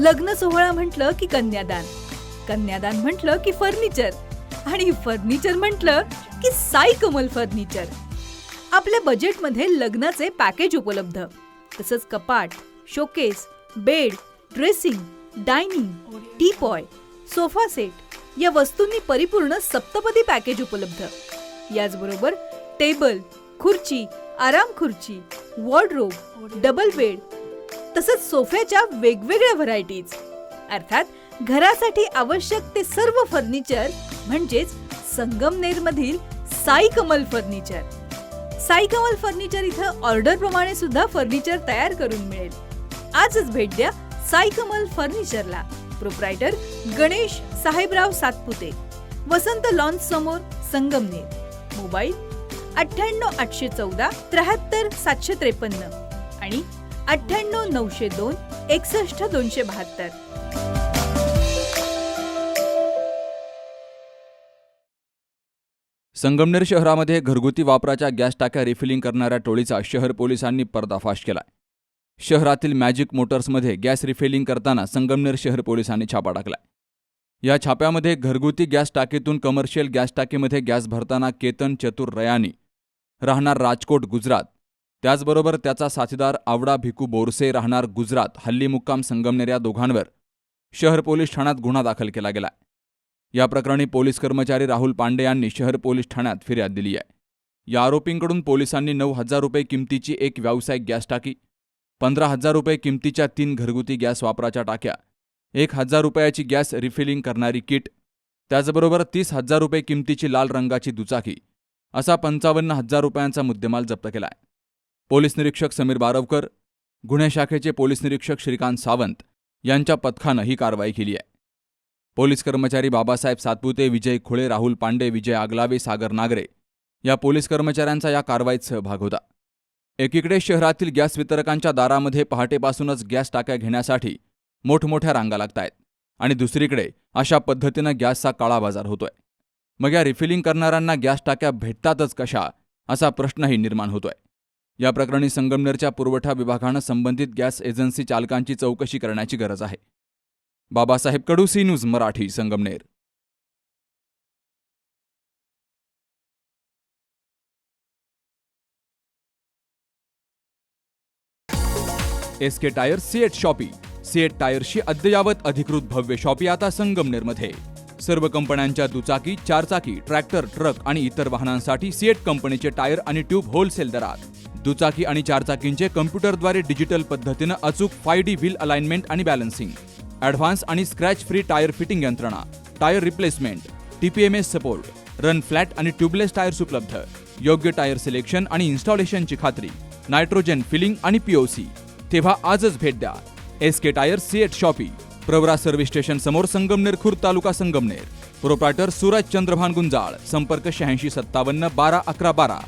लग्न सोहळा म्हटलं की कन्यादान, कन्यादान म्हटलं की फर्निचर आणि फर्निचर म्हटलं की साई कमल फर्निचर. आपल्या बजेटमध्ये लग्नाचे पॅकेज उपलब्ध. तसंच कपाट, showcase, bed, dressing, dining, teapoy, sofa set या वस्तूंनी परिपूर्ण सप्तपदी पॅकेज उपलब्ध. याचबरोबर टेबल, खुर्ची, आराम खुर्ची, वॉर्डरोब, डबल बेड तसंच सोफ्याच्या वेगवेगळ्या व्हरायटीज. अर्थात घरासाठी आवश्यक ते सर्व फर्निचर म्हणजेच संगमनेरमधील साई कमल फर्निचर. साई कमल फर्निचर इथं ऑर्डर प्रमाणे सुद्धा फर्निचर तयार करून मिळेल. आजच भेट द्या साई कमल फर्निचरला. प्रोप्रायटर गणेश साहेबराव सातपुते, वसंत लॉन्स समोर, संगमनेर. मोबाईल 98 814 73 753 आणि 98 902 61 272. संगमनेर शहरामध्ये घरगुती वापराच्या गॅस टाक्या रिफिलिंग करणाऱ्या टोळीचा शहर पोलिसांनी पर्दाफाश केलाय. शहरातील मॅजिक मोटर्समध्ये गॅस रिफिलिंग करताना संगमनेर शहर पोलिसांनी छापा टाकलाय. या छाप्यामध्ये घरगुती गॅस टाकीतून कमर्शियल गॅस टाकीमध्ये गॅस भरताना केतन चतुर रयानी, राहणार राजकोट, गुजरात, त्याचबरोबर त्याचा साथीदार आवडा भिकू बोरसे, राहणार गुजरात, हल्ली मुक्काम संगमनेर या दोघांवर शहर पोलीस ठाण्यात गुन्हा दाखल केला गेलाय. या प्रकरणी पोलीस कर्मचारी राहुल पांडे यांनी शहर पोलीस ठाण्यात फिर्याद दिली आहे. या आरोपींकडून पोलिसांनी 9,000 रुपये किमतीची एक व्यावसायिक गॅस टाकी, 15,000 रुपये किमतीच्या 3 घरगुती गॅस वापराच्या टाक्या, 1,000 रुपयाची गॅस रिफिलिंग करणारी किट, त्याचबरोबर 30,000 रुपये किमतीची लाल रंगाची दुचाकी असा 55,000 रुपयांचा मुद्देमाल जप्त केलाय. पोलीस निरीक्षक समीर बारवकर, गुन्हे शाखेचे पोलीस निरीक्षक श्रीकांत सावंत यांच्या पथकानं ही कारवाई केली आहे. पोलीस कर्मचारी बाबासाहेब सातपुते, विजय खुळे, राहुल पांडे, विजय आगलावे, सागर नागरे या पोलीस कर्मचाऱ्यांचा या कारवाईत सहभाग होता. एकीकडे शहरातील गॅस वितरकांच्या दारामध्ये पहाटेपासूनच गॅस टाक्या घेण्यासाठी मोठमोठ्या रांगा लागतायत आणि दुसरीकडे अशा पद्धतीनं गॅसचा काळा बाजार होतोय. मग या रिफिलिंग करणाऱ्यांना गॅस टाक्या भेटतातच कशा असा प्रश्नही निर्माण होतोय. या प्रकरणी संगमनेरच्या पुरवठा विभागानं संबंधित गॅस एजन्सी चालकांची चौकशी करण्याची गरज आहे. Babasaheb Kadu, C news Marathi, Sangamner. S K tyre CEAT shoppe. CEAT टायर्सची अद्ययावत अधिकृत भव्य शॉपी आता संगमनेरमध्ये. सर्व कंपन्यांच्या दुचाकी, चारचाकी, ट्रॅक्टर, ट्रक आणि इतर वाहनांसाठी सीएट कंपनीचे टायर आणि ट्यूब होलसेल दरात. दुचाकी आणि चारचाकींचे कम्प्युटरद्वारे डिजिटल पद्धतीनं अचूक 5D व्हील अलाइनमेंट आणि बॅलन्सिंग, ॲडव्हान्स आणि स्क्रॅच फ्री टायर फिटिंग यंत्रणा, tyre replacement, TPMS support, run flat आणि ट्यूबलेस टायर्स उपलब्ध. योग्य टायर सिलेक्शन आणि इन्स्टॉलेशनची खात्री, नायट्रोजन फिलिंग आणि POC. तेव्हा आजच भेट द्या SK tyre CEAT shoppe, Pravara service station समोर, संगमनेर खुर्द, तालुका संगमनेर. प्रोप्रायटर सूरज चंद्रभान गुंजाळ. संपर्क 86 57 12 11 12.